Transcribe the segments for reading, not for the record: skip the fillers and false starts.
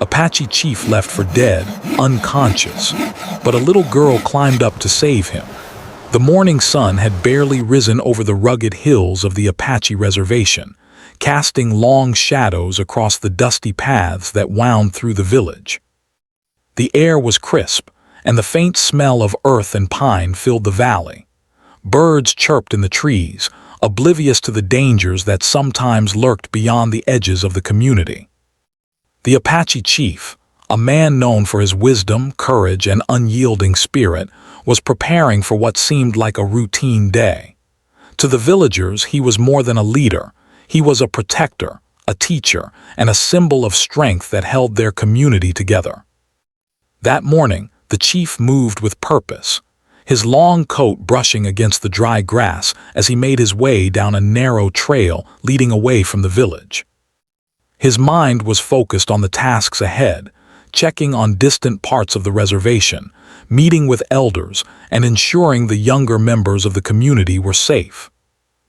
Apache chief left for dead, unconscious, but a little girl climbed up to save him. The morning sun had barely risen over the rugged hills of the Apache reservation, casting long shadows across the dusty paths that wound through the village. The air was crisp, and the faint smell of earth and pine filled the valley. Birds chirped in the trees, oblivious to the dangers that sometimes lurked beyond the edges of the community. The Apache chief, a man known for his wisdom, courage, and unyielding spirit, was preparing for what seemed like a routine day. To the villagers, he was more than a leader. He was a protector, a teacher, and a symbol of strength that held their community together. That morning, the chief moved with purpose, his long coat brushing against the dry grass as he made his way down a narrow trail leading away from the village. His mind was focused on the tasks ahead, checking on distant parts of the reservation, meeting with elders, and ensuring the younger members of the community were safe.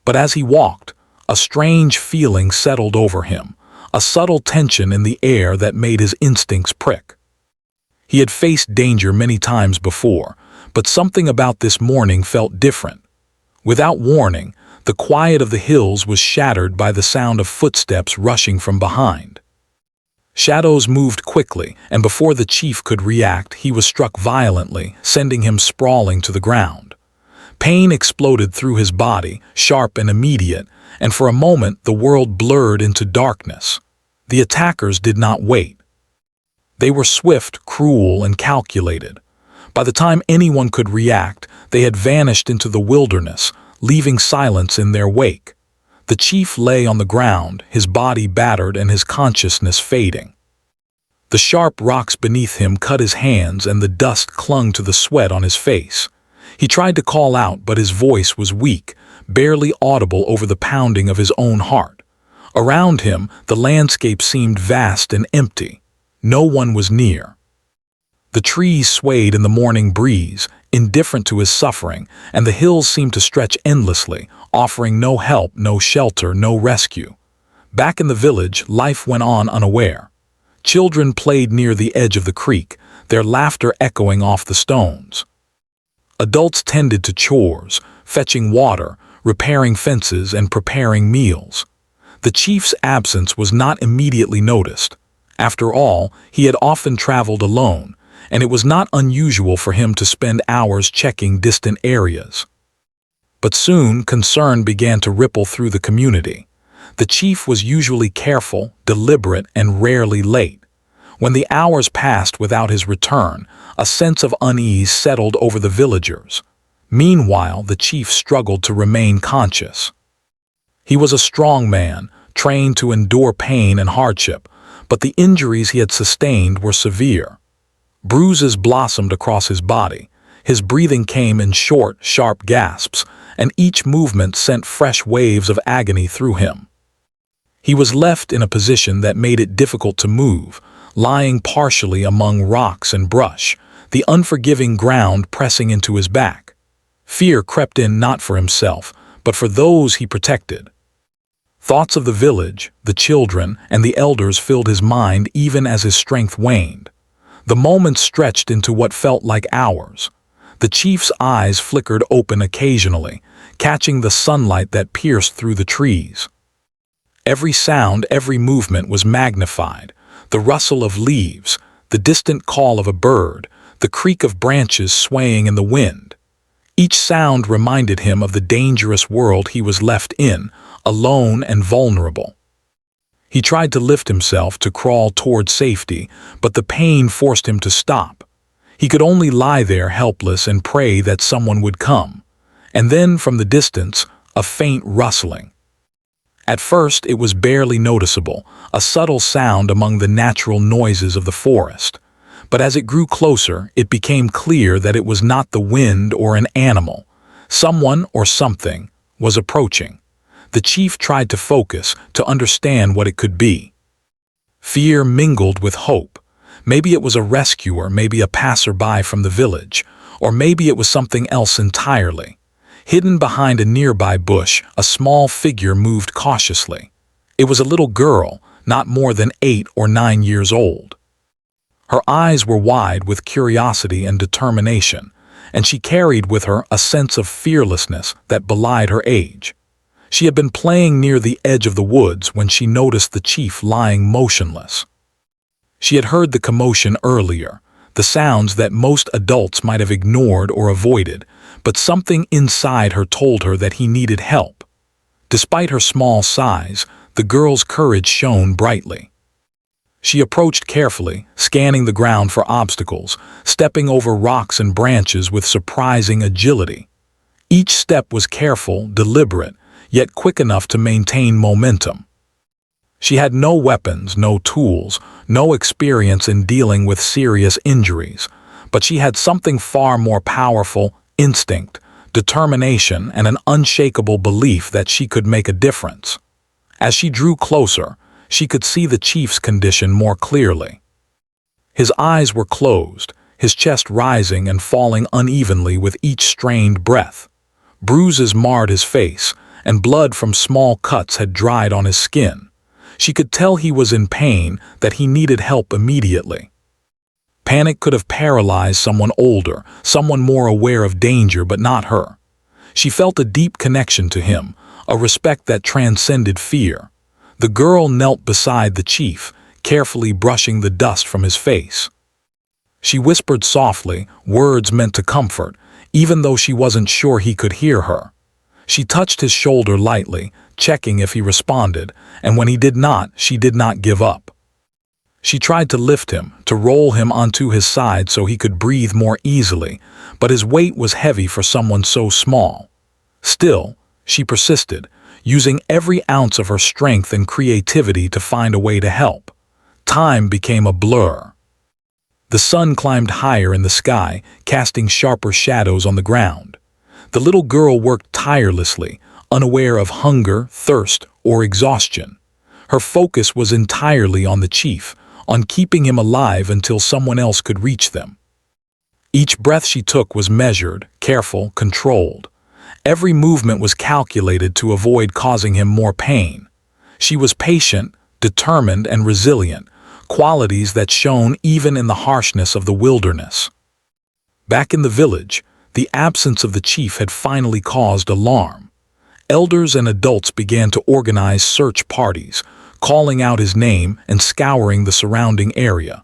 But as he walked, a strange feeling settled over him, a subtle tension in the air that made his instincts prick. He had faced danger many times before, but something about this morning felt different. Without warning, the quiet of the hills was shattered by the sound of footsteps rushing from behind. Shadows moved quickly, and before the chief could react, he was struck violently, sending him sprawling to the ground. Pain exploded through his body, sharp and immediate, and for a moment the world blurred into darkness. The attackers did not wait. They were swift, cruel, and calculated. By the time anyone could react, they had vanished into the wilderness, leaving silence in their wake. The chief lay on the ground, his body battered and his consciousness fading. The sharp rocks beneath him cut his hands and the dust clung to the sweat on his face. He tried to call out, but his voice was weak, barely audible over the pounding of his own heart. Around him, the landscape seemed vast and empty. No one was near. The trees swayed in the morning breeze, indifferent to his suffering, and the hills seemed to stretch endlessly, offering no help, no shelter, no rescue. Back in the village, life went on unaware. Children played near the edge of the creek, their laughter echoing off the stones. Adults tended to chores, fetching water, repairing fences, and preparing meals. The chief's absence was not immediately noticed. After all, he had often traveled alone, and it was not unusual for him to spend hours checking distant areas. But soon, concern began to ripple through the community. The chief was usually careful, deliberate, and rarely late. When the hours passed without his return, a sense of unease settled over the villagers. Meanwhile, the chief struggled to remain conscious. He was a strong man, trained to endure pain and hardship, but the injuries he had sustained were severe. Bruises blossomed across his body. His breathing came in short, sharp gasps, and each movement sent fresh waves of agony through him. He was left in a position that made it difficult to move, lying partially among rocks and brush, the unforgiving ground pressing into his back. Fear crept in not for himself, but for those he protected. Thoughts of the village, the children, and the elders filled his mind even as his strength waned. The moments stretched into what felt like hours. The chief's eyes flickered open occasionally, catching the sunlight that pierced through the trees. Every sound, every movement was magnified. The rustle of leaves, the distant call of a bird, the creak of branches swaying in the wind. Each sound reminded him of the dangerous world he was left in, alone and vulnerable. He tried to lift himself, to crawl toward safety, but the pain forced him to stop. He could only lie there helpless and pray that someone would come. And then, from the distance, a faint rustling. At first, it was barely noticeable, a subtle sound among the natural noises of the forest. But as it grew closer, it became clear that it was not the wind or an animal. Someone or something was approaching. The chief tried to focus, to understand what it could be. Fear mingled with hope. Maybe it was a rescuer, maybe a passerby from the village, or maybe it was something else entirely. Hidden behind a nearby bush, a small figure moved cautiously. It was a little girl, not more than 8 or 9 years old. Her eyes were wide with curiosity and determination, and she carried with her a sense of fearlessness that belied her age. She had been playing near the edge of the woods when she noticed the chief lying motionless. She had heard the commotion earlier, the sounds that most adults might have ignored or avoided, but something inside her told her that he needed help. Despite her small size, the girl's courage shone brightly. She approached carefully, scanning the ground for obstacles, stepping over rocks and branches with surprising agility. Each step was careful, deliberate, yet quick enough to maintain momentum. She had no weapons, no tools, no experience in dealing with serious injuries, but she had something far more powerful: instinct, determination, and an unshakable belief that she could make a difference. As she drew closer, she could see the chief's condition more clearly. His eyes were closed, his chest rising and falling unevenly with each strained breath. Bruises marred his face, and blood from small cuts had dried on his skin. She could tell he was in pain, that he needed help immediately. Panic could have paralyzed someone older, someone more aware of danger, but not her. She felt a deep connection to him, a respect that transcended fear. The girl knelt beside the chief, carefully brushing the dust from his face. She whispered softly, words meant to comfort, even though she wasn't sure he could hear her. She touched his shoulder lightly, checking if he responded, and when he did not, she did not give up. She tried to lift him, to roll him onto his side so he could breathe more easily, but his weight was heavy for someone so small. Still, she persisted, using every ounce of her strength and creativity to find a way to help. Time became a blur. The sun climbed higher in the sky, casting sharper shadows on the ground. The little girl worked tirelessly, unaware of hunger, thirst, or exhaustion. Her focus was entirely on the chief, on keeping him alive until someone else could reach them. Each breath she took was measured, careful, controlled. Every movement was calculated to avoid causing him more pain. She was patient, determined, and resilient, qualities that shone even in the harshness of the wilderness. Back in the village, the absence of the chief had finally caused alarm. Elders and adults began to organize search parties, calling out his name and scouring the surrounding area.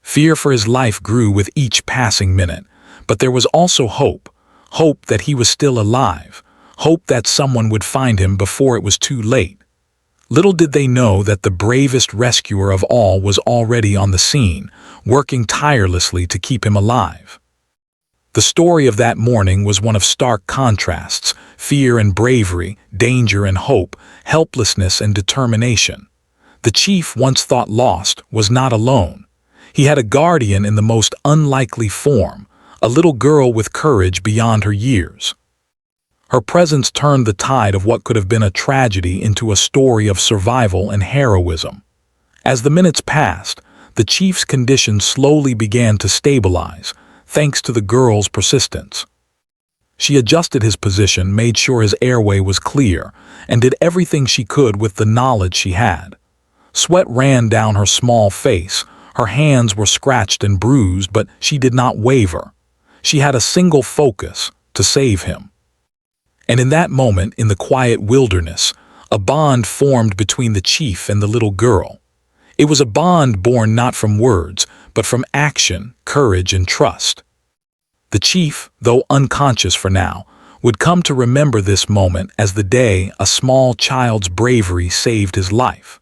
Fear for his life grew with each passing minute, but there was also hope. Hope that he was still alive. Hope that someone would find him before it was too late. Little did they know that the bravest rescuer of all was already on the scene, working tirelessly to keep him alive. The story of that morning was one of stark contrasts: fear and bravery, danger and hope, helplessness and determination. The chief, once thought lost, was not alone. He had a guardian in the most unlikely form, a little girl with courage beyond her years. Her presence turned the tide of what could have been a tragedy into a story of survival and heroism. As the minutes passed, the chief's condition slowly began to stabilize, thanks to the girl's persistence. She adjusted his position, made sure his airway was clear, and did everything she could with the knowledge she had. Sweat ran down her small face, her hands were scratched and bruised, but she did not waver. She had a single focus: to save him. And in that moment, in the quiet wilderness, a bond formed between the chief and the little girl. It was a bond born not from words, but from action, courage, and trust. The chief, though unconscious for now, would come to remember this moment as the day a small child's bravery saved his life.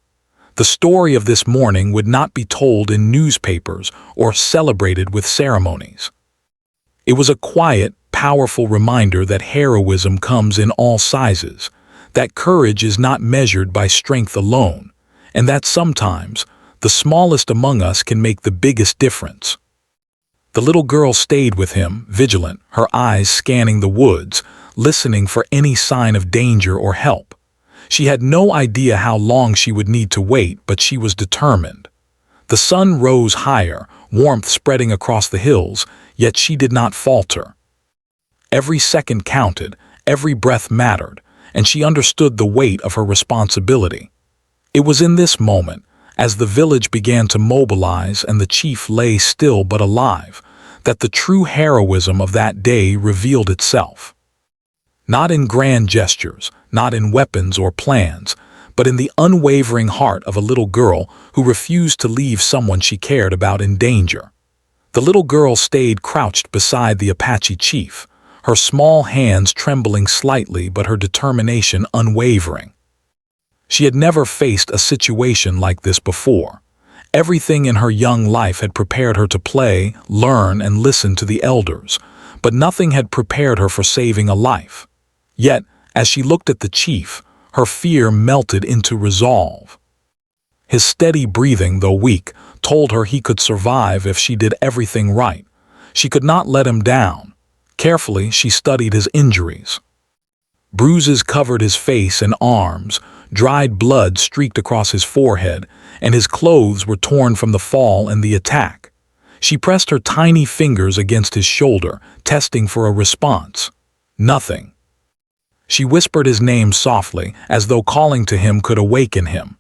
The story of this morning would not be told in newspapers or celebrated with ceremonies. It was a quiet, powerful reminder that heroism comes in all sizes, that courage is not measured by strength alone, and that sometimes the smallest among us can make the biggest difference. The little girl stayed with him, vigilant, her eyes scanning the woods, listening for any sign of danger or help. She had no idea how long she would need to wait, but she was determined. The sun rose higher, warmth spreading across the hills, yet she did not falter. Every second counted, every breath mattered, and she understood the weight of her responsibility. It was in this moment, as the village began to mobilize and the chief lay still but alive, that the true heroism of that day revealed itself. Not in grand gestures, not in weapons or plans, but in the unwavering heart of a little girl who refused to leave someone she cared about in danger. The little girl stayed crouched beside the Apache chief, her small hands trembling slightly but her determination unwavering. She had never faced a situation like this before. Everything in her young life had prepared her to play, learn, and listen to the elders, but nothing had prepared her for saving a life. Yet, as she looked at the chief, her fear melted into resolve. His steady breathing, though weak, told her he could survive if she did everything right. She could not let him down. Carefully, she studied his injuries. Bruises covered his face and arms, dried blood streaked across his forehead, and his clothes were torn from the fall and the attack. She pressed her tiny fingers against his shoulder, testing for a response. Nothing. She whispered his name softly, as though calling to him could awaken him.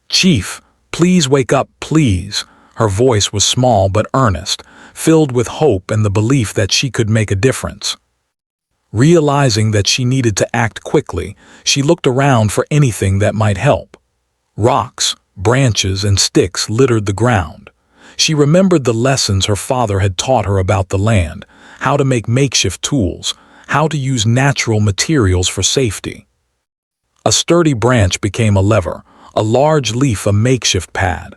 "Chief, please wake up, please." Her voice was small but earnest, filled with hope and the belief that she could make a difference. Realizing that she needed to act quickly, she looked around for anything that might help. Rocks, branches, and sticks littered the ground. She remembered the lessons her father had taught her about the land, how to make makeshift tools, how to use natural materials for safety. A sturdy branch became a lever, a large leaf a makeshift pad.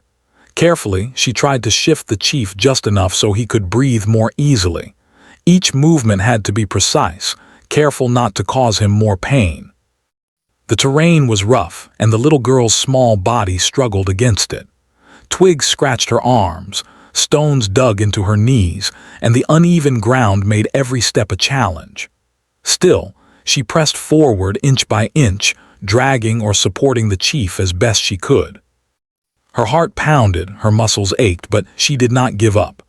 Carefully, she tried to shift the chief just enough so he could breathe more easily. Each movement had to be precise, careful not to cause him more pain. The terrain was rough, and the little girl's small body struggled against it. Twigs scratched her arms, stones dug into her knees, and the uneven ground made every step a challenge. Still, she pressed forward inch by inch, dragging or supporting the chief as best she could. Her heart pounded, her muscles ached, but she did not give up.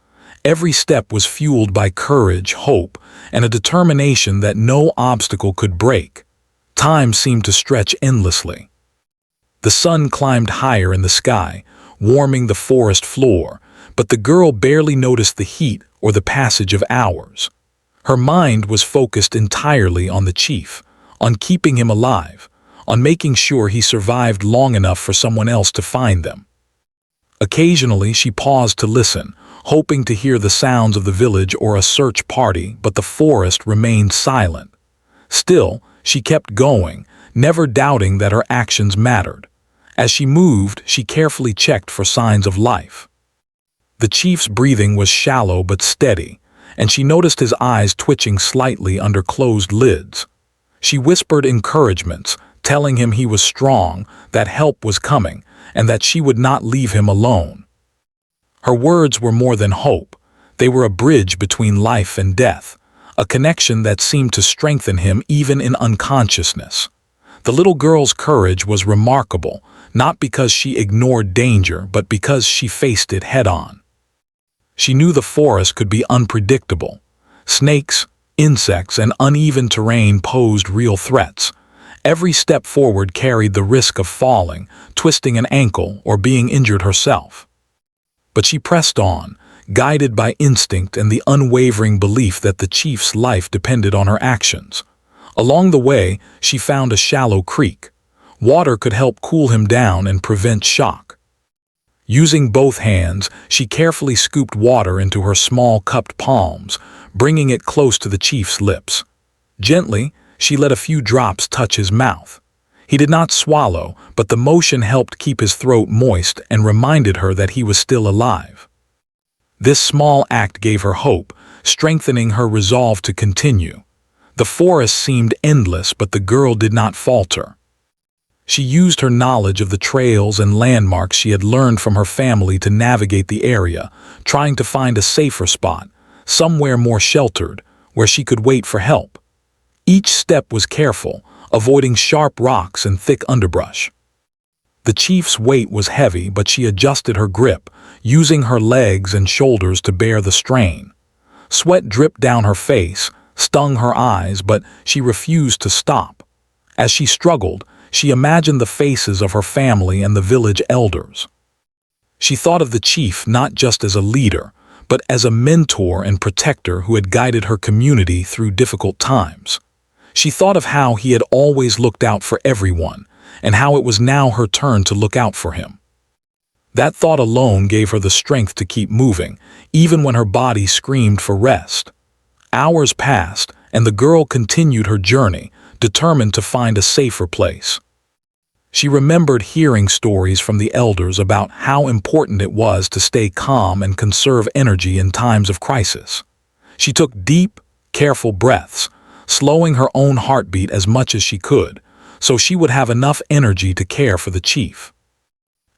Every step was fueled by courage, hope, and a determination that no obstacle could break. Time seemed to stretch endlessly. The sun climbed higher in the sky, warming the forest floor, but the girl barely noticed the heat or the passage of hours. Her mind was focused entirely on the chief, on keeping him alive, on making sure he survived long enough for someone else to find them. Occasionally, she paused to listen, hoping to hear the sounds of the village or a search party, but the forest remained silent. Still, she kept going, never doubting that her actions mattered. As she moved, she carefully checked for signs of life. The chief's breathing was shallow but steady, and she noticed his eyes twitching slightly under closed lids. She whispered encouragements, telling him he was strong, that help was coming, and that she would not leave him alone. Her words were more than hope. They were a bridge between life and death, a connection that seemed to strengthen him even in unconsciousness. The little girl's courage was remarkable, not because she ignored danger, but because she faced it head-on. She knew the forest could be unpredictable. Snakes, insects, and uneven terrain posed real threats. Every step forward carried the risk of falling, twisting an ankle, or being injured herself. But she pressed on, guided by instinct and the unwavering belief that the chief's life depended on her actions. Along the way, she found a shallow creek. Water could help cool him down and prevent shock. Using both hands, she carefully scooped water into her small cupped palms, bringing it close to the chief's lips. Gently, she let a few drops touch his mouth. He did not swallow, but the motion helped keep his throat moist and reminded her that he was still alive. This small act gave her hope, strengthening her resolve to continue. The forest seemed endless, but the girl did not falter. She used her knowledge of the trails and landmarks she had learned from her family to navigate the area, trying to find a safer spot, somewhere more sheltered, where she could wait for help. Each step was careful, avoiding sharp rocks and thick underbrush. The chief's weight was heavy, but she adjusted her grip, using her legs and shoulders to bear the strain. Sweat dripped down her face, stung her eyes, but she refused to stop. As she struggled, she imagined the faces of her family and the village elders. She thought of the chief not just as a leader, but as a mentor and protector who had guided her community through difficult times. She thought of how he had always looked out for everyone, and how it was now her turn to look out for him. That thought alone gave her the strength to keep moving, even when her body screamed for rest. Hours passed, and the girl continued her journey, determined to find a safer place. She remembered hearing stories from the elders about how important it was to stay calm and conserve energy in times of crisis. She took deep, careful breaths, slowing her own heartbeat as much as she could, so she would have enough energy to care for the chief.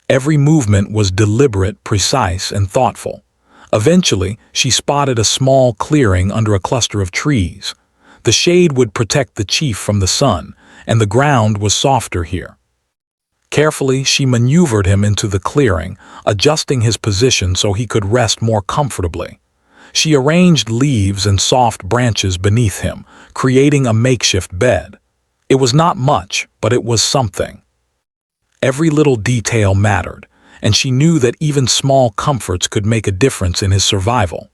Every movement was deliberate, precise, and thoughtful. Eventually, she spotted a small clearing under a cluster of trees. The shade would protect the chief from the sun, and the ground was softer here. Carefully, she maneuvered him into the clearing, adjusting his position so he could rest more comfortably. She arranged leaves and soft branches beneath him, creating a makeshift bed. It was not much, but it was something. Every little detail mattered, and she knew that even small comforts could make a difference in his survival.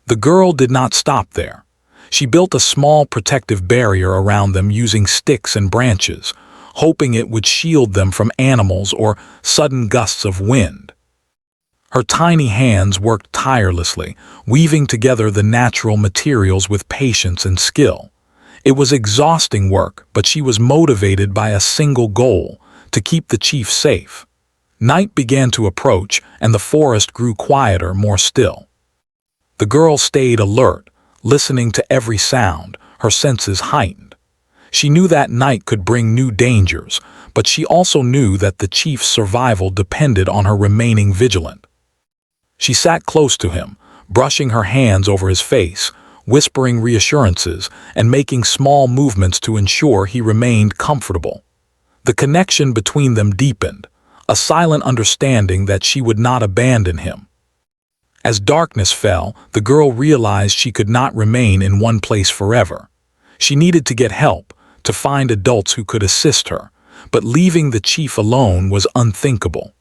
The girl did not stop there. She built a small protective barrier around them using sticks and branches, hoping it would shield them from animals or sudden gusts of wind. Her tiny hands worked tirelessly, weaving together the natural materials with patience and skill. It was exhausting work, but she was motivated by a single goal: to keep the chief safe. Night began to approach, and the forest grew quieter, more still. The girl stayed alert, listening to every sound, her senses heightened. She knew that night could bring new dangers, but she also knew that the chief's survival depended on her remaining vigilant. She sat close to him, brushing her hands over his face, whispering reassurances, and making small movements to ensure he remained comfortable. The connection between them deepened, a silent understanding that she would not abandon him. As darkness fell, the girl realized she could not remain in one place forever. She needed to get help, to find adults who could assist her, but leaving the chief alone was unthinkable.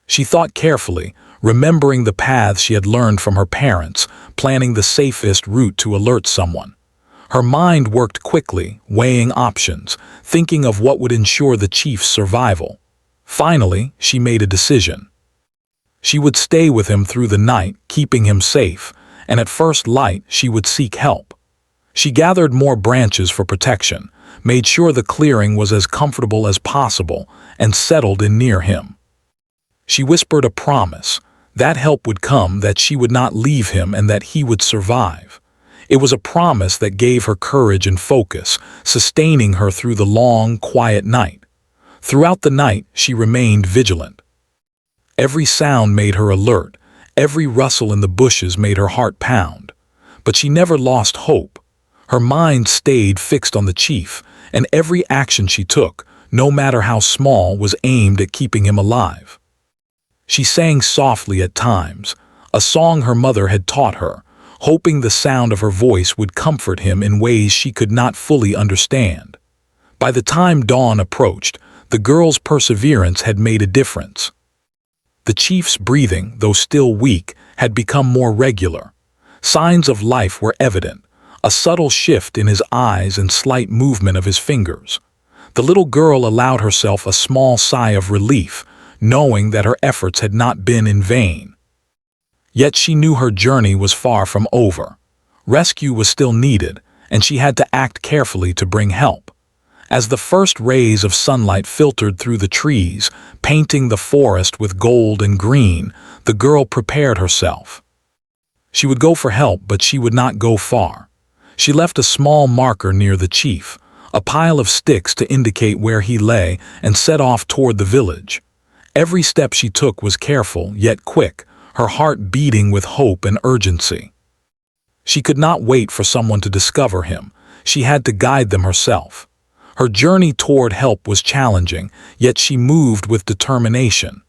She thought carefully, remembering the paths she had learned from her parents, planning the safest route to alert someone. Her mind worked quickly, weighing options, thinking of what would ensure the chief's survival. Finally, she made a decision. She would stay with him through the night, keeping him safe, and at first light she would seek help. She gathered more branches for protection, made sure the clearing was as comfortable as possible, and settled in near him. She whispered a promise: that help would come, that she would not leave him, and that he would survive. It was a promise that gave her courage and focus, sustaining her through the long, quiet night. Throughout the night, she remained vigilant. Every sound made her alert, every rustle in the bushes made her heart pound. But she never lost hope. Her mind stayed fixed on the chief, and every action she took, no matter how small, was aimed at keeping him alive. She sang softly at times, a song her mother had taught her, hoping the sound of her voice would comfort him in ways she could not fully understand. By the time dawn approached, the girl's perseverance had made a difference. The chief's breathing, though still weak, had become more regular. Signs of life were evident, a subtle shift in his eyes and slight movement of his fingers. The little girl allowed herself a small sigh of relief, knowing that her efforts had not been in vain. Yet she knew her journey was far from over. Rescue was still needed, and she had to act carefully to bring help. As the first rays of sunlight filtered through the trees, painting the forest with gold and green, the girl prepared herself. She would go for help, but she would not go far. She left a small marker near the chief, a pile of sticks to indicate where he lay, and set off toward the village. Every step she took was careful, yet quick, her heart beating with hope and urgency. She could not wait for someone to discover him. She had to guide them herself. Her journey toward help was challenging, yet she moved with determination.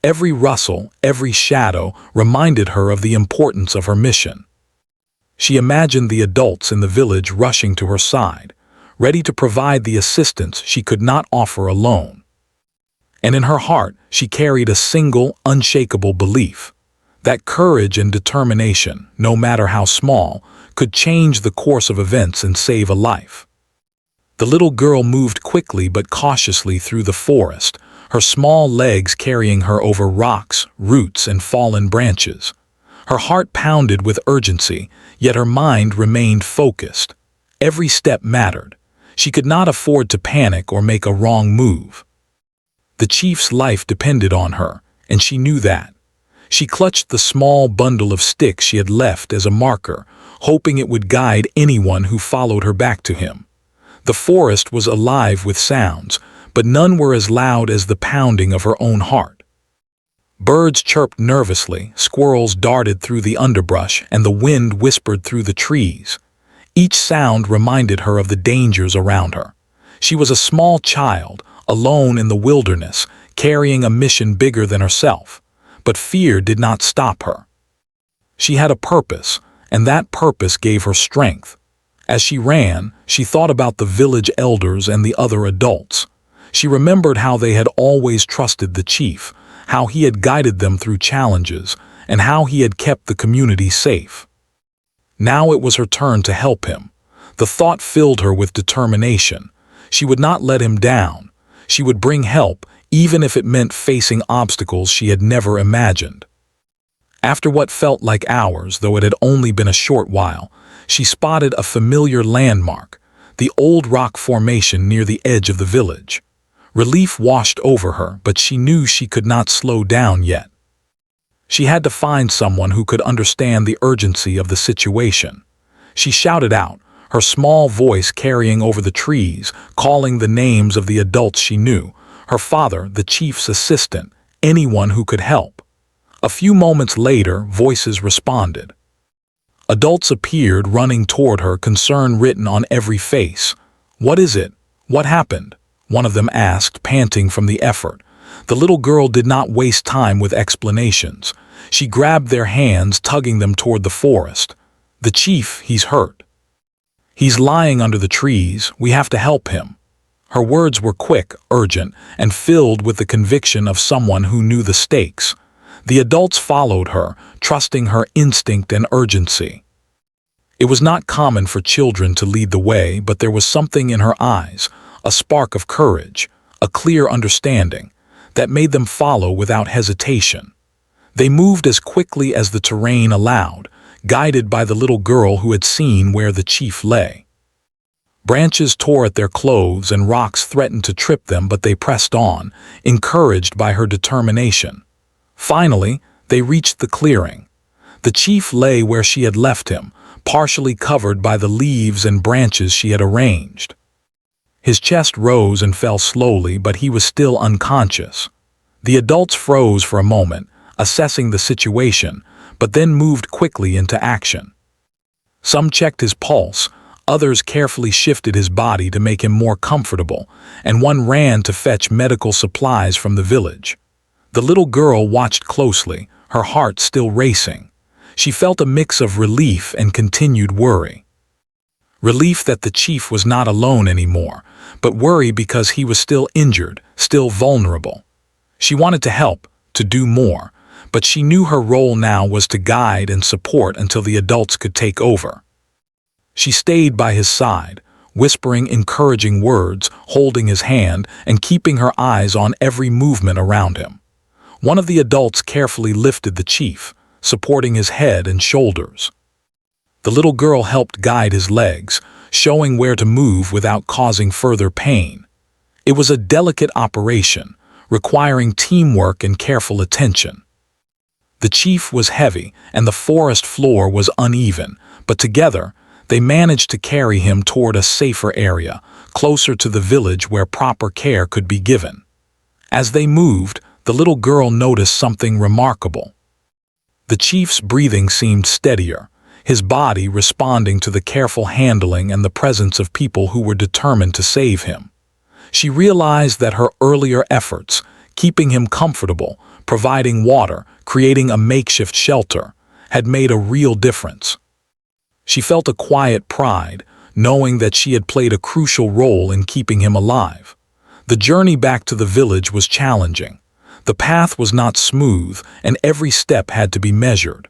Every rustle, every shadow reminded her of the importance of her mission. She imagined the adults in the village rushing to her side, ready to provide the assistance she could not offer alone. And in her heart, she carried a single, unshakable belief that courage and determination, no matter how small, could change the course of events and save a life. The little girl moved quickly but cautiously through the forest, her small legs carrying her over rocks, roots, and fallen branches. Her heart pounded with urgency, yet her mind remained focused. Every step mattered. She could not afford to panic or make a wrong move. The chief's life depended on her, and she knew that. She clutched the small bundle of sticks she had left as a marker, hoping it would guide anyone who followed her back to him. The forest was alive with sounds, but none were as loud as the pounding of her own heart. Birds chirped nervously, squirrels darted through the underbrush, and the wind whispered through the trees. Each sound reminded her of the dangers around her. She was a small child, alone in the wilderness, carrying a mission bigger than herself. But fear did not stop her. She had a purpose, and that purpose gave her strength. As she ran, she thought about the village elders and the other adults. She remembered how they had always trusted the chief, how he had guided them through challenges, and how he had kept the community safe. Now it was her turn to help him. The thought filled her with determination. She would not let him down. She would bring help, even if it meant facing obstacles she had never imagined. After what felt like hours, though it had only been a short while, she spotted a familiar landmark, the old rock formation near the edge of the village. Relief washed over her, but she knew she could not slow down yet. She had to find someone who could understand the urgency of the situation. She shouted out, her small voice carrying over the trees, calling the names of the adults she knew, her father, the chief's assistant, anyone who could help. A few moments later, voices responded. Adults appeared, running toward her, concern written on every face. "What is it? What happened?" one of them asked, panting from the effort. The little girl did not waste time with explanations. She grabbed their hands, tugging them toward the forest. "The chief, he's hurt. He's lying under the trees. We have to help him." Her words were quick, urgent, and filled with the conviction of someone who knew the stakes. The adults followed her, trusting her instinct and urgency. It was not common for children to lead the way, but there was something in her eyes, a spark of courage, a clear understanding, that made them follow without hesitation. They moved as quickly as the terrain allowed, guided by the little girl who had seen where the chief lay. Branches tore at their clothes and rocks threatened to trip them, but they pressed on, encouraged by her determination. Finally, they reached the clearing. The chief lay where she had left him, partially covered by the leaves and branches she had arranged. His chest rose and fell slowly, but he was still unconscious. The adults froze for a moment, assessing the situation, but then moved quickly into action. Some checked his pulse, others carefully shifted his body to make him more comfortable, and one ran to fetch medical supplies from the village. The little girl watched closely, her heart still racing. She felt a mix of relief and continued worry. Relief that the chief was not alone anymore, but worry because he was still injured, still vulnerable. She wanted to help, to do more, but she knew her role now was to guide and support until the adults could take over. She stayed by his side, whispering encouraging words, holding his hand, and keeping her eyes on every movement around him. One of the adults carefully lifted the chief, supporting his head and shoulders. The little girl helped guide his legs, showing where to move without causing further pain. It was a delicate operation, requiring teamwork and careful attention. The chief was heavy, and the forest floor was uneven, but together, they managed to carry him toward a safer area, closer to the village where proper care could be given. As they moved, the little girl noticed something remarkable. The chief's breathing seemed steadier, his body responding to the careful handling and the presence of people who were determined to save him. She realized that her earlier efforts, keeping him comfortable, providing water, creating a makeshift shelter, had made a real difference. She felt a quiet pride, knowing that she had played a crucial role in keeping him alive. The journey back to the village was challenging. The path was not smooth, and every step had to be measured.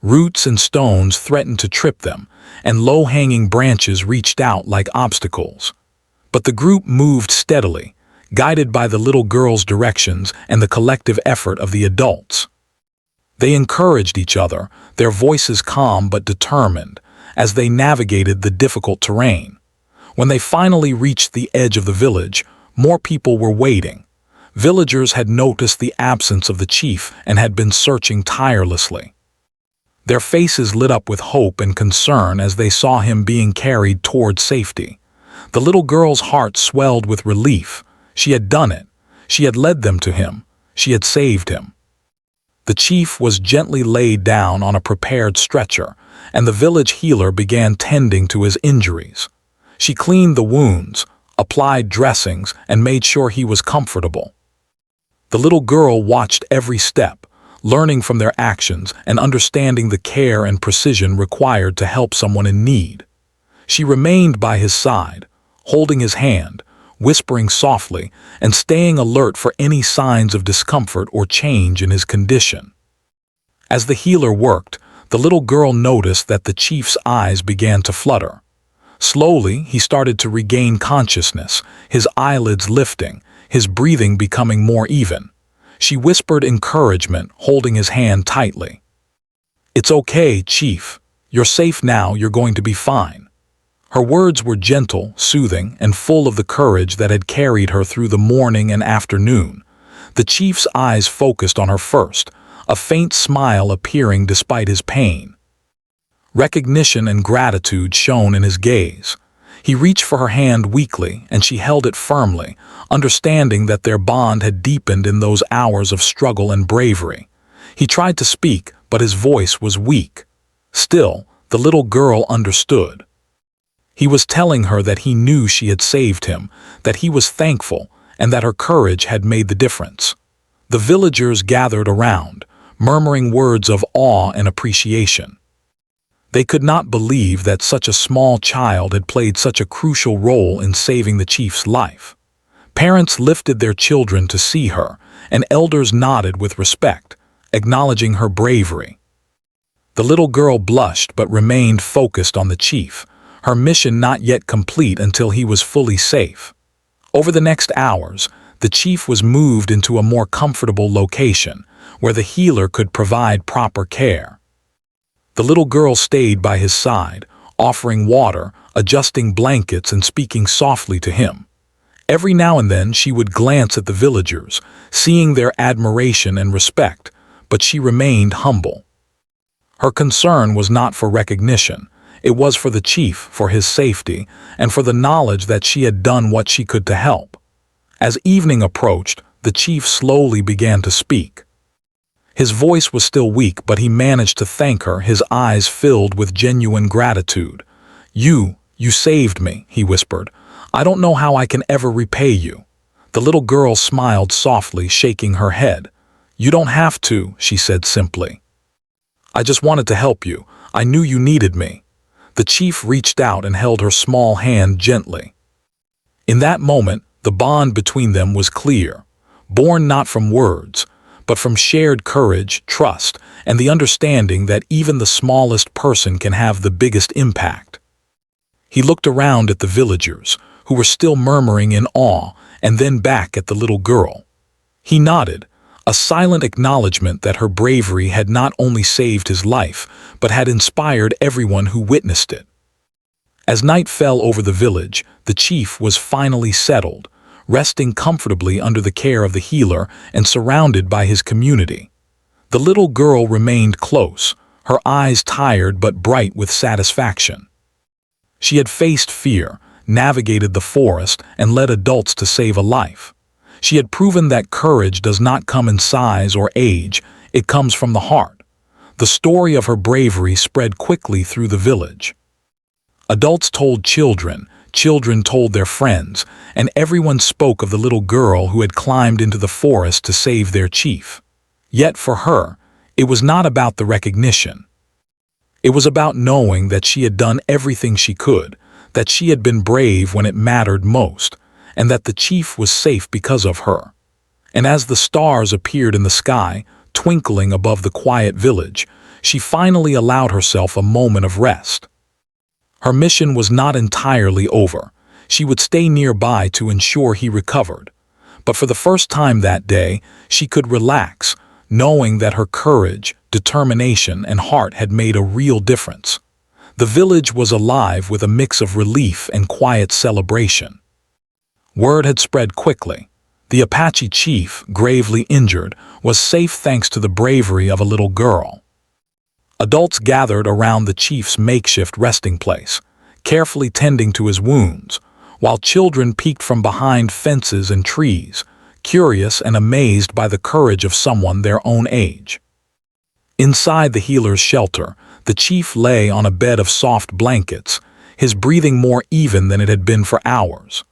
Roots and stones threatened to trip them, and low-hanging branches reached out like obstacles. But the group moved steadily, guided by the little girl's directions and the collective effort of the adults. They encouraged each other, their voices calm but determined, as they navigated the difficult terrain. When they finally reached the edge of the village, more people were waiting. Villagers had noticed the absence of the chief and had been searching tirelessly. Their faces lit up with hope and concern as they saw him being carried toward safety. The little girl's heart swelled with relief. She had done it. She had led them to him. She had saved him. The chief was gently laid down on a prepared stretcher, and the village healer began tending to his injuries. She cleaned the wounds, applied dressings, and made sure he was comfortable. The little girl watched every step, learning from their actions and understanding the care and precision required to help someone in need. She remained by his side, holding his hand, whispering softly, and staying alert for any signs of discomfort or change in his condition. As the healer worked, the little girl noticed that the chief's eyes began to flutter. Slowly, he started to regain consciousness, his eyelids lifting, his breathing becoming more even. She whispered encouragement, holding his hand tightly. "It's okay, Chief. You're safe now, you're going to be fine." Her words were gentle, soothing, and full of the courage that had carried her through the morning and afternoon. The chief's eyes focused on her first, a faint smile appearing despite his pain. Recognition and gratitude shone in his gaze. He reached for her hand weakly, and she held it firmly, understanding that their bond had deepened in those hours of struggle and bravery. He tried to speak, but his voice was weak. Still, the little girl understood. He was telling her that he knew she had saved him, that he was thankful, and that her courage had made the difference. The villagers gathered around, murmuring words of awe and appreciation. They could not believe that such a small child had played such a crucial role in saving the chief's life. Parents lifted their children to see her, and elders nodded with respect, acknowledging her bravery. The little girl blushed but remained focused on the chief, her mission not yet complete until he was fully safe. Over the next hours, the chief was moved into a more comfortable location, where the healer could provide proper care. The little girl stayed by his side, offering water, adjusting blankets, and speaking softly to him. Every now and then she would glance at the villagers, seeing their admiration and respect, but she remained humble. Her concern was not for recognition. It was for the chief, for his safety, and for the knowledge that she had done what she could to help. As evening approached, the chief slowly began to speak. His voice was still weak, but he managed to thank her, his eyes filled with genuine gratitude. You saved me," he whispered. "I don't know how I can ever repay you." The little girl smiled softly, shaking her head. "You don't have to," she said simply. "I just wanted to help you. I knew you needed me." The chief reached out and held her small hand gently. In that moment, the bond between them was clear, born not from words, but from shared courage, trust, and the understanding that even the smallest person can have the biggest impact. He looked around at the villagers, who were still murmuring in awe, and then back at the little girl. He nodded, a silent acknowledgement that her bravery had not only saved his life, but had inspired everyone who witnessed it. As night fell over the village, the chief was finally settled, resting comfortably under the care of the healer and surrounded by his community. The little girl remained close, her eyes tired but bright with satisfaction. She had faced fear, navigated the forest, and led adults to save a life. She had proven that courage does not come in size or age, it comes from the heart. The story of her bravery spread quickly through the village. Adults told children, children told their friends, and everyone spoke of the little girl who had climbed into the forest to save their chief. Yet for her, it was not about the recognition. It was about knowing that she had done everything she could, that she had been brave when it mattered most, and that the chief was safe because of her. And as the stars appeared in the sky, twinkling above the quiet village, she finally allowed herself a moment of rest. Her mission was not entirely over. She would stay nearby to ensure he recovered. But for the first time that day, she could relax, knowing that her courage, determination, and heart had made a real difference. The village was alive with a mix of relief and quiet celebration. Word had spread quickly. The Apache chief, gravely injured, was safe thanks to the bravery of a little girl. Adults gathered around the chief's makeshift resting place, carefully tending to his wounds, while children peeked from behind fences and trees, curious and amazed by the courage of someone their own age. Inside the healer's shelter, the chief lay on a bed of soft blankets, his breathing more even than it had been for hours.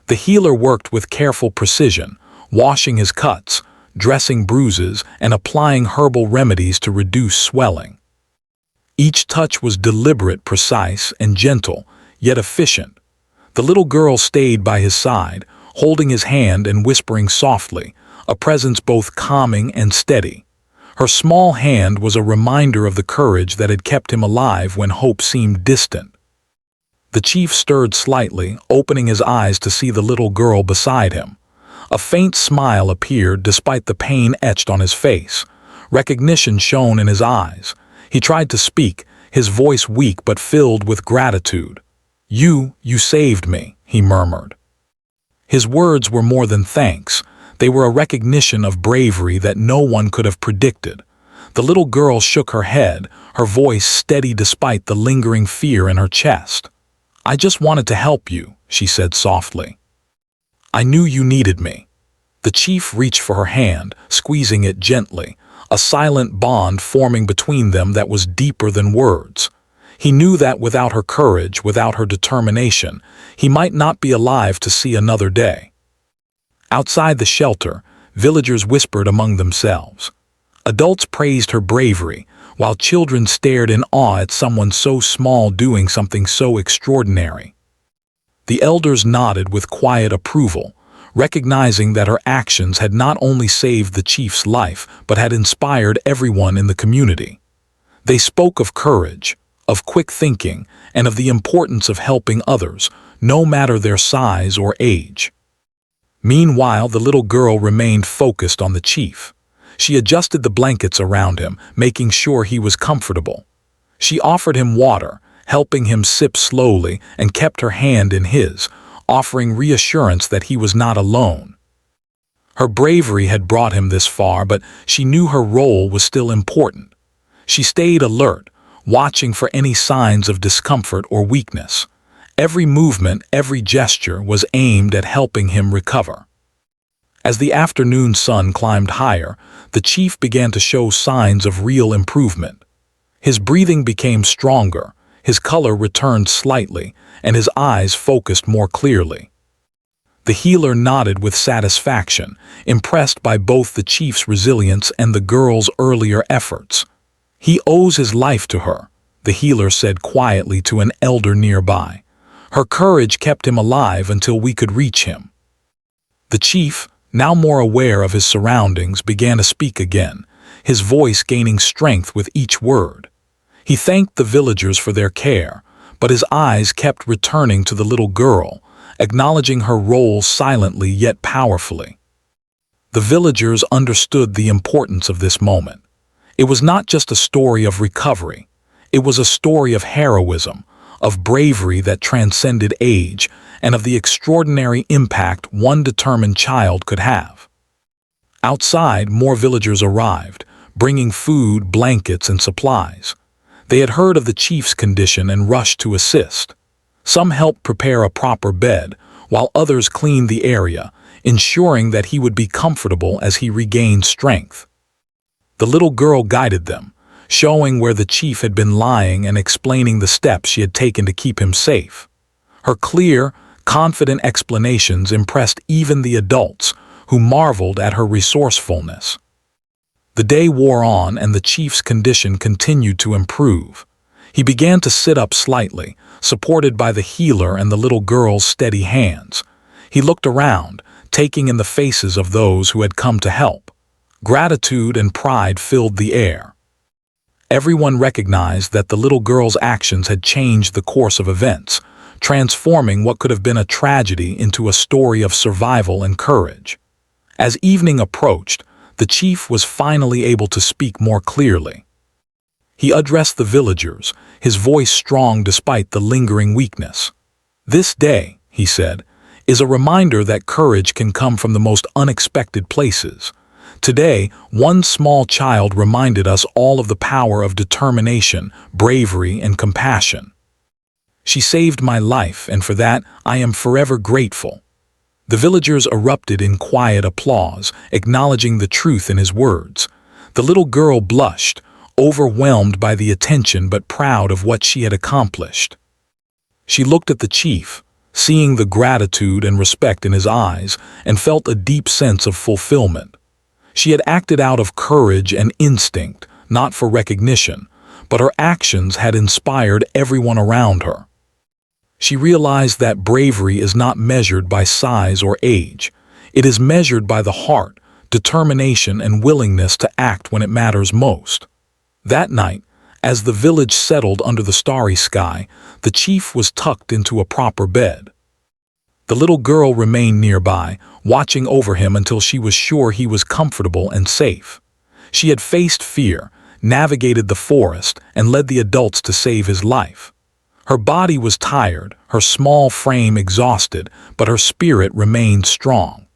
The healer worked with careful precision, washing his cuts, dressing bruises, and applying herbal remedies to reduce swelling. Each touch was deliberate, precise, and gentle, yet efficient. The little girl stayed by his side, holding his hand and whispering softly, a presence both calming and steady. Her small hand was a reminder of the courage that had kept him alive when hope seemed distant. The chief stirred slightly, opening his eyes to see the little girl beside him. A faint smile appeared despite the pain etched on his face. Recognition shone in his eyes. He tried to speak, his voice weak but filled with gratitude. You saved me," he murmured. His words were more than thanks. They were a recognition of bravery that no one could have predicted. The little girl shook her head, her voice steady despite the lingering fear in her chest. "I just wanted to help you," she said softly. "I knew you needed me." The chief reached for her hand, squeezing it gently, a silent bond forming between them that was deeper than words. He knew that without her courage, without her determination, he might not be alive to see another day. Outside the shelter, villagers whispered among themselves. Adults praised her bravery, while children stared in awe at someone so small doing something so extraordinary. The elders nodded with quiet approval, recognizing that her actions had not only saved the chief's life, but had inspired everyone in the community. They spoke of courage, of quick thinking, and of the importance of helping others, no matter their size or age. Meanwhile, the little girl remained focused on the chief. She adjusted the blankets around him, making sure he was comfortable. She offered him water, helping him sip slowly, and kept her hand in his, offering reassurance that he was not alone. Her bravery had brought him this far, but she knew her role was still important. She stayed alert, watching for any signs of discomfort or weakness. Every movement, every gesture was aimed at helping him recover. As the afternoon sun climbed higher, the chief began to show signs of real improvement. His breathing became stronger, his color returned slightly, and his eyes focused more clearly. The healer nodded with satisfaction, impressed by both the chief's resilience and the girl's earlier efforts. "He owes his life to her," the healer said quietly to an elder nearby. "Her courage kept him alive until we could reach him." The chief, now more aware of his surroundings, began to speak again, his voice gaining strength with each word. He thanked the villagers for their care, but his eyes kept returning to the little girl, acknowledging her role silently yet powerfully. The villagers understood the importance of this moment. It was not just a story of recovery. It was a story of heroism, of bravery that transcended age, and of the extraordinary impact one determined child could have. Outside, more villagers arrived, bringing food, blankets, and supplies. They had heard of the chief's condition and rushed to assist. Some helped prepare a proper bed, while others cleaned the area, ensuring that he would be comfortable as he regained strength. The little girl guided them, showing where the chief had been lying and explaining the steps she had taken to keep him safe. Her clear, confident explanations impressed even the adults, who marveled at her resourcefulness. The day wore on and the chief's condition continued to improve. He began to sit up slightly, supported by the healer and the little girl's steady hands. He looked around, taking in the faces of those who had come to help. Gratitude and pride filled the air. Everyone recognized that the little girl's actions had changed the course of events, transforming what could have been a tragedy into a story of survival and courage. As evening approached, the chief was finally able to speak more clearly. He addressed the villagers, his voice strong despite the lingering weakness. "This day," he said, "is a reminder that courage can come from the most unexpected places. Today, one small child reminded us all of the power of determination, bravery, and compassion. She saved my life, and for that, I am forever grateful." The villagers erupted in quiet applause, acknowledging the truth in his words. The little girl blushed, overwhelmed by the attention but proud of what she had accomplished. She looked at the chief, seeing the gratitude and respect in his eyes, and felt a deep sense of fulfillment. She had acted out of courage and instinct, not for recognition, but her actions had inspired everyone around her. She realized that bravery is not measured by size or age. It is measured by the heart, determination, and willingness to act when it matters most. That night, as the village settled under the starry sky, the chief was tucked into a proper bed. The little girl remained nearby, watching over him until she was sure he was comfortable and safe. She had faced fear, navigated the forest, and led the adults to save his life. Her body was tired, her small frame exhausted, but her spirit remained strong.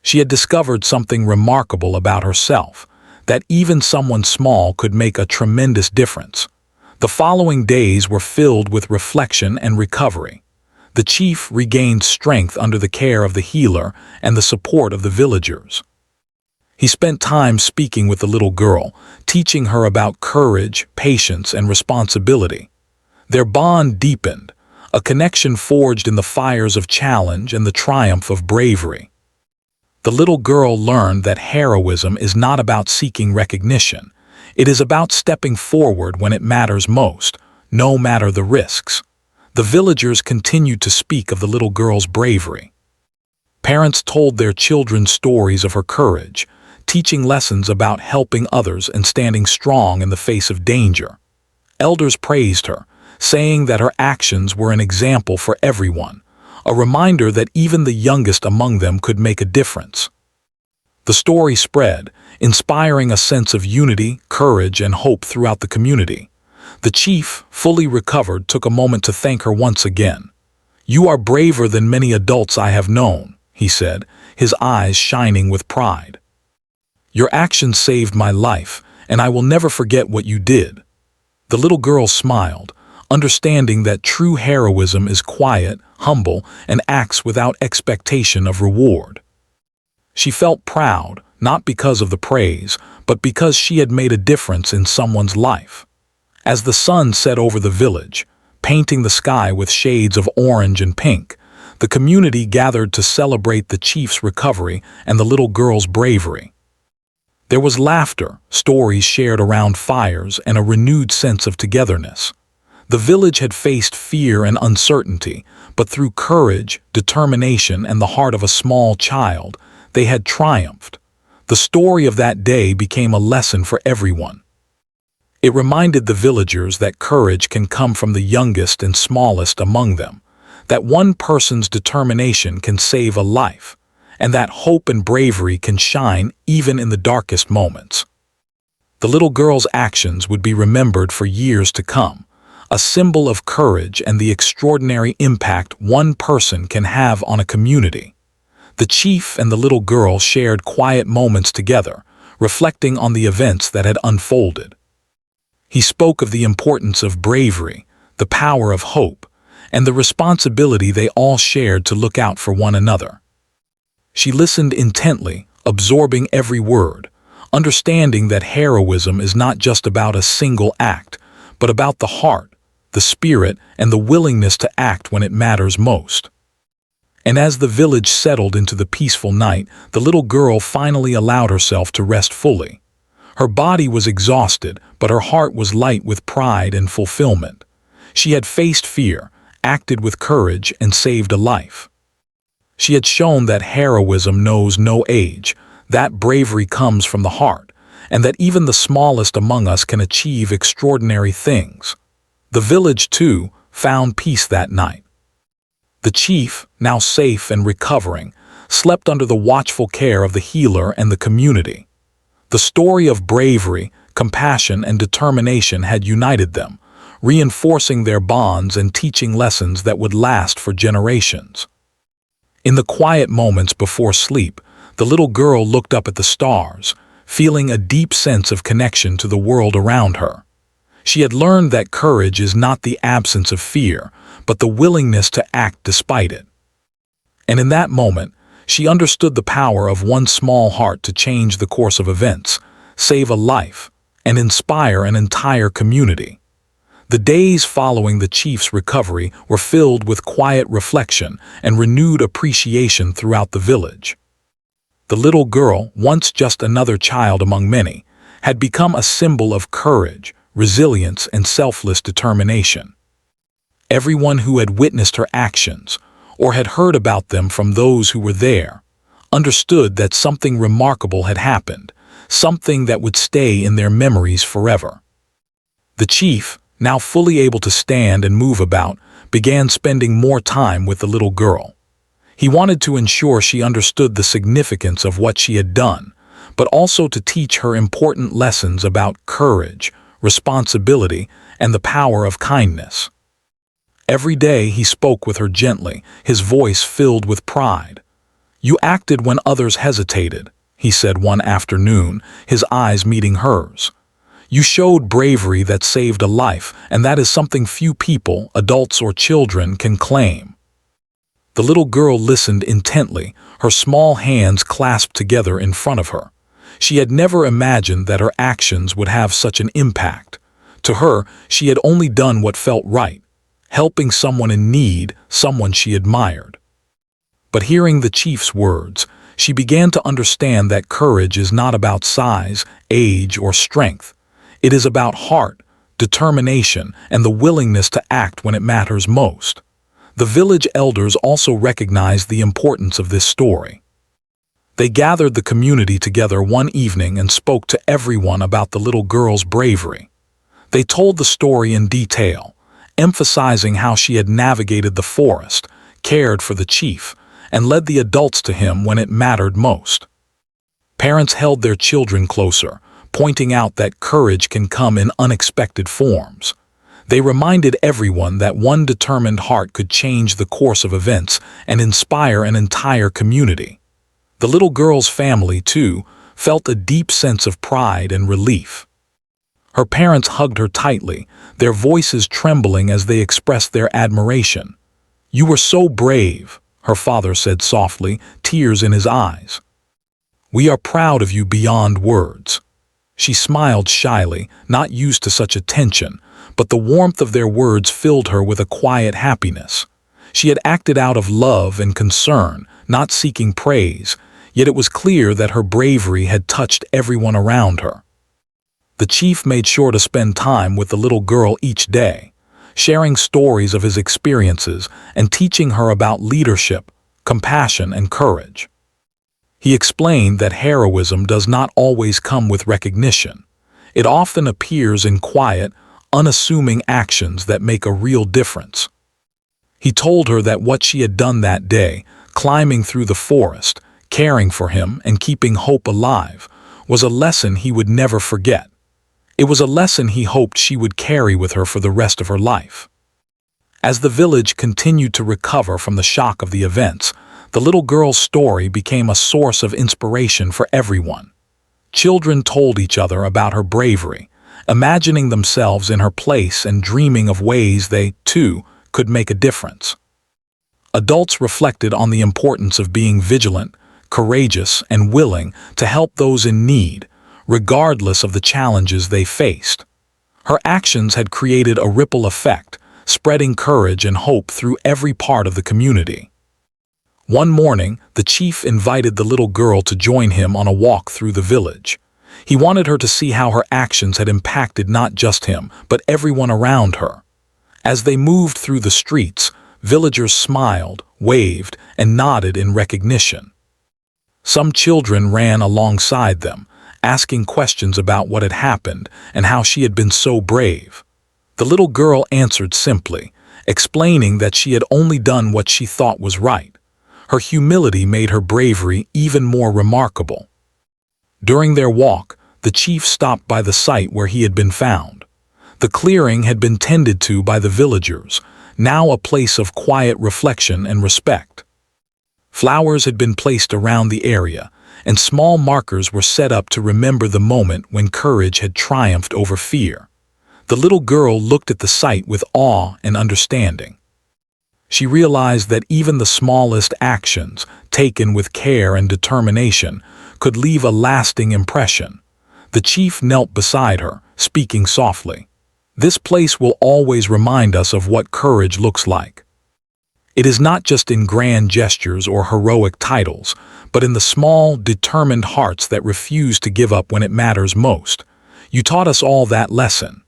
She had discovered something remarkable about herself, that even someone small could make a tremendous difference. The following days were filled with reflection and recovery. The chief regained strength under the care of the healer and the support of the villagers. He spent time speaking with the little girl, teaching her about courage, patience, and responsibility. Their bond deepened, a connection forged in the fires of challenge and the triumph of bravery. The little girl learned that heroism is not about seeking recognition. It is about stepping forward when it matters most, no matter the risks. The villagers continued to speak of the little girl's bravery. Parents told their children stories of her courage, teaching lessons about helping others and standing strong in the face of danger. Elders praised her, saying that her actions were an example for everyone, a reminder that even the youngest among them could make a difference. The story spread, inspiring a sense of unity, courage, and hope throughout the community. The chief, fully recovered, took a moment to thank her once again. "You are braver than many adults I have known," he said, his eyes shining with pride. "Your actions saved my life, and I will never forget what you did." The little girl smiled, understanding that true heroism is quiet, humble, and acts without expectation of reward. She felt proud, not because of the praise, but because she had made a difference in someone's life. As the sun set over the village, painting the sky with shades of orange and pink, the community gathered to celebrate the chief's recovery and the little girl's bravery. There was laughter, stories shared around fires, and a renewed sense of togetherness. The village had faced fear and uncertainty, but through courage, determination, and the heart of a small child, they had triumphed. The story of that day became a lesson for everyone. It reminded the villagers that courage can come from the youngest and smallest among them, that one person's determination can save a life, and that hope and bravery can shine even in the darkest moments. The little girl's actions would be remembered for years to come, a symbol of courage and the extraordinary impact one person can have on a community. The chief and the little girl shared quiet moments together, reflecting on the events that had unfolded. He spoke of the importance of bravery, the power of hope, and the responsibility they all shared to look out for one another. She listened intently, absorbing every word, understanding that heroism is not just about a single act, but about the heart, the spirit, and the willingness to act when it matters most. And as the village settled into the peaceful night, the little girl finally allowed herself to rest fully. Her body was exhausted, but her heart was light with pride and fulfillment. She had faced fear, acted with courage, and saved a life. She had shown that heroism knows no age, that bravery comes from the heart, and that even the smallest among us can achieve extraordinary things. The village, too, found peace that night. The chief, now safe and recovering, slept under the watchful care of the healer and the community. The story of bravery, compassion, and determination had united them, reinforcing their bonds and teaching lessons that would last for generations. In the quiet moments before sleep, the little girl looked up at the stars, feeling a deep sense of connection to the world around her. She had learned that courage is not the absence of fear, but the willingness to act despite it. And in that moment, she understood the power of one small heart to change the course of events, save a life, and inspire an entire community. The days following the chief's recovery were filled with quiet reflection and renewed appreciation throughout the village. The little girl, once just another child among many, had become a symbol of courage, resilience, and selfless determination. Everyone who had witnessed her actions, or had heard about them from those who were there, understood that something remarkable had happened, something that would stay in their memories forever. The chief, now fully able to stand and move about, began spending more time with the little girl. He wanted to ensure she understood the significance of what she had done, but also to teach her important lessons about courage, responsibility, and the power of kindness. Every day he spoke with her gently, his voice filled with pride. "You acted when others hesitated," he said one afternoon, his eyes meeting hers. "You showed bravery that saved a life, and that is something few people, adults or children, can claim." The little girl listened intently, her small hands clasped together in front of her. She had never imagined that her actions would have such an impact. To her, she had only done what felt right, helping someone in need, someone she admired. But hearing the chief's words, she began to understand that courage is not about size, age, or strength. It is about heart, determination, and the willingness to act when it matters most. The village elders also recognized the importance of this story. They gathered the community together one evening and spoke to everyone about the little girl's bravery. They told the story in detail, emphasizing how she had navigated the forest, cared for the chief, and led the adults to him when it mattered most. Parents held their children closer, pointing out that courage can come in unexpected forms. They reminded everyone that one determined heart could change the course of events and inspire an entire community. The little girl's family, too, felt a deep sense of pride and relief. Her parents hugged her tightly, their voices trembling as they expressed their admiration. "You were so brave," her father said softly, tears in his eyes. "We are proud of you beyond words." She smiled shyly, not used to such attention, but the warmth of their words filled her with a quiet happiness. She had acted out of love and concern, not seeking praise, yet it was clear that her bravery had touched everyone around her. The chief made sure to spend time with the little girl each day, sharing stories of his experiences and teaching her about leadership, compassion, and courage. He explained that heroism does not always come with recognition. It often appears in quiet, unassuming actions that make a real difference. He told her that what she had done that day, climbing through the forest, caring for him, and keeping hope alive, was a lesson he would never forget. It was a lesson he hoped she would carry with her for the rest of her life. As the village continued to recover from the shock of the events, the little girl's story became a source of inspiration for everyone. Children told each other about her bravery, imagining themselves in her place and dreaming of ways they, too, could make a difference. Adults reflected on the importance of being vigilant, courageous, and willing to help those in need, regardless of the challenges they faced. Her actions had created a ripple effect, spreading courage and hope through every part of the community. One morning, the chief invited the little girl to join him on a walk through the village. He wanted her to see how her actions had impacted not just him, but everyone around her. As they moved through the streets, villagers smiled, waved, and nodded in recognition. Some children ran alongside them, asking questions about what had happened and how she had been so brave. The little girl answered simply, explaining that she had only done what she thought was right. Her humility made her bravery even more remarkable. During their walk, the chief stopped by the site where he had been found. The clearing had been tended to by the villagers, now a place of quiet reflection and respect. Flowers had been placed around the area, and small markers were set up to remember the moment when courage had triumphed over fear. The little girl looked at the site with awe and understanding. She realized that even the smallest actions, taken with care and determination, could leave a lasting impression. The chief knelt beside her, speaking softly. "This place will always remind us of what courage looks like. It is not just in grand gestures or heroic titles, but in the small, determined hearts that refuse to give up when it matters most. You taught us all that lesson."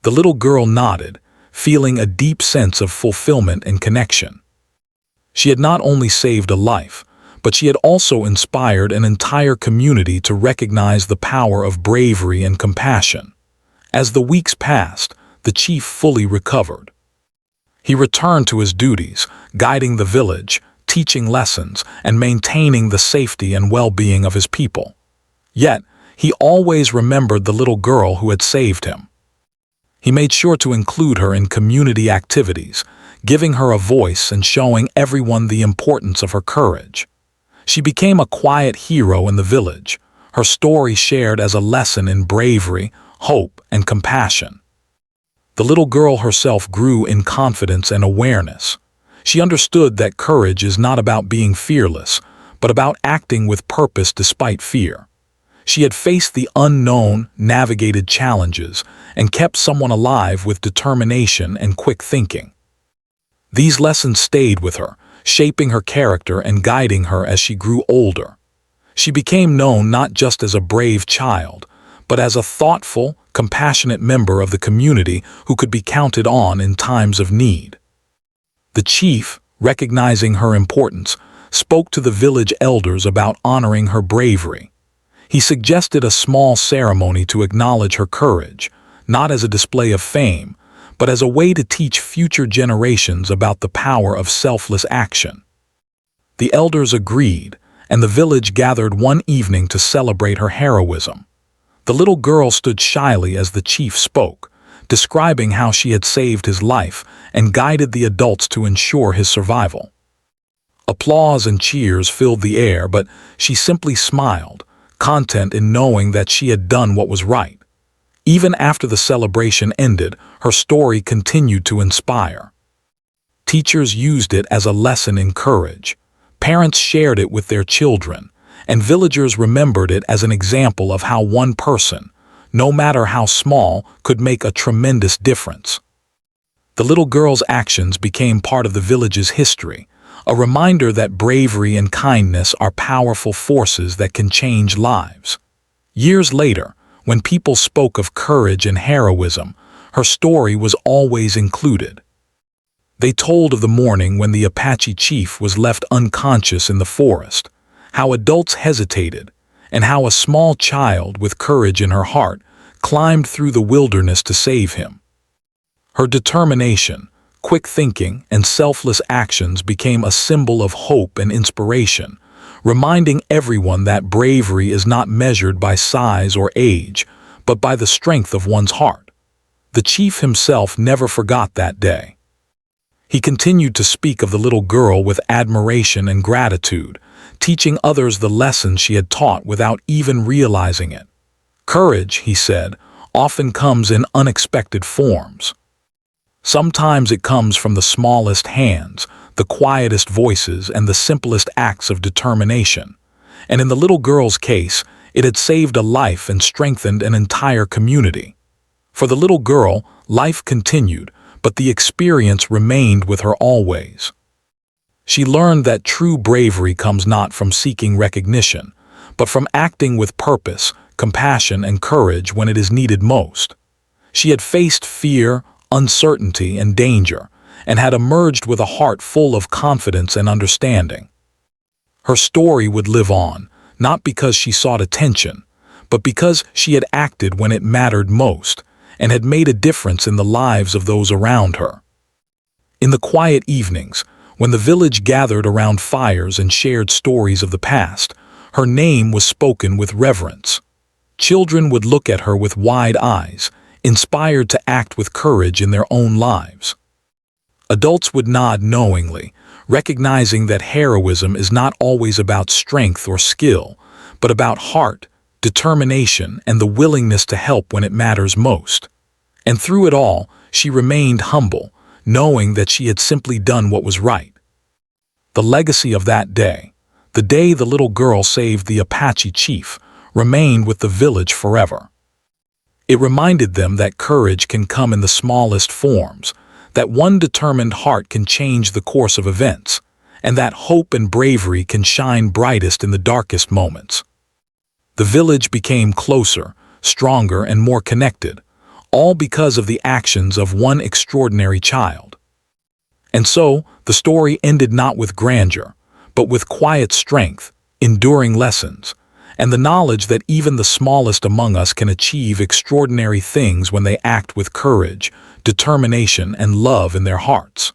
The little girl nodded, feeling a deep sense of fulfillment and connection. She had not only saved a life, but she had also inspired an entire community to recognize the power of bravery and compassion. As the weeks passed, the chief fully recovered. He returned to his duties, guiding the village, teaching lessons, and maintaining the safety and well-being of his people. Yet, he always remembered the little girl who had saved him. He made sure to include her in community activities, giving her a voice and showing everyone the importance of her courage. She became a quiet hero in the village, her story shared as a lesson in bravery, hope, and compassion. The little girl herself grew in confidence and awareness. She understood that courage is not about being fearless, but about acting with purpose despite fear. She had faced the unknown, navigated challenges, and kept someone alive with determination and quick thinking. These lessons stayed with her, shaping her character and guiding her as she grew older. She became known not just as a brave child, but as a thoughtful, compassionate member of the community who could be counted on in times of need. The chief, recognizing her importance, spoke to the village elders about honoring her bravery. He suggested a small ceremony to acknowledge her courage, not as a display of fame, but as a way to teach future generations about the power of selfless action. The elders agreed, and the village gathered one evening to celebrate her heroism. The little girl stood shyly as the chief spoke, describing how she had saved his life and guided the adults to ensure his survival. Applause and cheers filled the air, but she simply smiled, content in knowing that she had done what was right. Even after the celebration ended, her story continued to inspire. Teachers used it as a lesson in courage. Parents shared it with their children, and villagers remembered it as an example of how one person, no matter how small, could make a tremendous difference. The little girl's actions became part of the village's history, a reminder that bravery and kindness are powerful forces that can change lives. Years later, when people spoke of courage and heroism, her story was always included. They told of the morning when the Apache chief was left unconscious in the forest, how adults hesitated, and how a small child with courage in her heart climbed through the wilderness to save him. Her determination, quick thinking, and selfless actions became a symbol of hope and inspiration, reminding everyone that bravery is not measured by size or age, but by the strength of one's heart. The chief himself never forgot that day. He continued to speak of the little girl with admiration and gratitude, teaching others the lessons she had taught without even realizing it. Courage, he said, often comes in unexpected forms. Sometimes it comes from the smallest hands, the quietest voices, and the simplest acts of determination. And in the little girl's case, it had saved a life and strengthened an entire community. For the little girl, life continued, but the experience remained with her always. She learned that true bravery comes not from seeking recognition, but from acting with purpose, compassion, and courage when it is needed most. She had faced fear, uncertainty, and danger, and had emerged with a heart full of confidence and understanding. Her story would live on, not because she sought attention, but because she had acted when it mattered most and had made a difference in the lives of those around her. In the quiet evenings, when the village gathered around fires and shared stories of the past, her name was spoken with reverence. Children would look at her with wide eyes, inspired to act with courage in their own lives. Adults would nod knowingly, recognizing that heroism is not always about strength or skill, but about heart, determination, and the willingness to help when it matters most. And through it all, she remained humble, knowing that she had simply done what was right. The legacy of that day, the day the little girl saved the Apache chief, remained with the village forever. It reminded them that courage can come in the smallest forms, that one determined heart can change the course of events, and that hope and bravery can shine brightest in the darkest moments. The village became closer, stronger, and more connected, all because of the actions of one extraordinary child. And so, the story ended not with grandeur, but with quiet strength, enduring lessons, and the knowledge that even the smallest among us can achieve extraordinary things when they act with courage, determination, and love in their hearts.